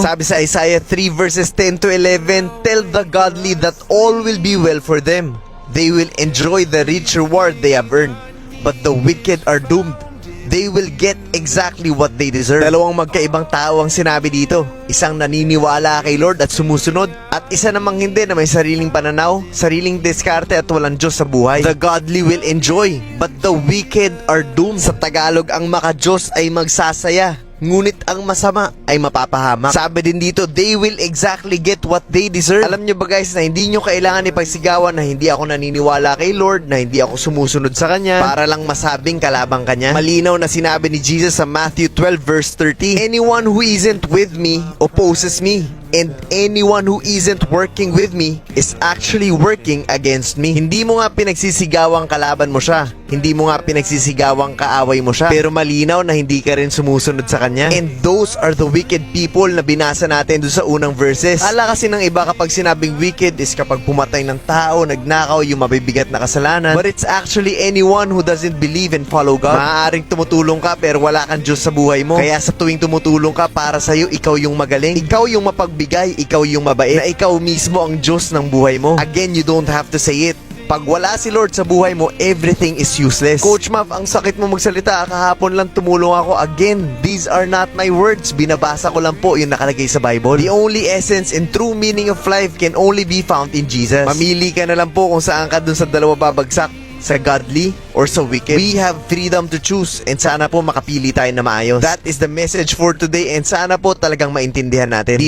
Sabi sa Isaiah 3 verses 10 to 11, "Tell the godly that all will be well for them. They will enjoy the rich reward they have earned. But the wicked are doomed. They will get exactly what they deserve." Dalawang magkaibang tao ang sinabi dito. Isang naniniwala kay Lord at sumusunod, at isa namang hindi, na may sariling pananaw, sariling diskarte at walang Diyos sa buhay. The godly will enjoy, but the wicked are doomed. Sa Tagalog, ang maka-Diyos ay magsasaya, ngunit ang masama ay mapapahamak. Sabi din dito, they will exactly get what they deserve. Alam nyo ba guys na hindi nyo kailangan ipagsigawan na hindi ako naniniwala kay Lord, na hindi ako sumusunod sa Kanya para lang masabing kalabang Kanya? Malinaw na sinabi ni Jesus sa Matthew 12 verse 30, "Anyone who isn't with me opposes me. And anyone who isn't working with me is actually working against me." Hindi mo nga pinagsisigawang kalaban mo siya. Hindi mo nga pinagsisigawang kaaway mo siya. Pero malinaw na hindi ka rin sumusunod sa Kanya. And those are the wicked people na binasa natin doon sa unang verses. Ala kasi ng iba kapag sinabing wicked is kapag pumatay ng tao, nagnakaw, yung mabibigat na kasalanan. But it's actually anyone who doesn't believe and follow God. Maaaring tumutulong ka pero wala kang Diyos sa buhay mo. Kaya sa tuwing tumutulong ka, para sa'yo, ikaw yung magaling. Ikaw yung mapagbigay, ikaw yung mabait, na ikaw mismo ang Diyos ng buhay mo. Again, you don't have to say it. Pag wala si Lord sa buhay mo, everything is useless. Coach Mav, ang sakit mo magsalita. Kahapon lang tumulong ako. Again, these are not my words. Binabasa ko lang po yung nakalagay sa Bible. The only essence and true meaning of life can only be found in Jesus. Mamili ka na lang po kung saan ka dun sa dalawa babagsak, sa godly or sa wicked. We have freedom to choose, and sana po makapili tayo na maayos. That is the message for today, and sana po talagang maintindihan natin.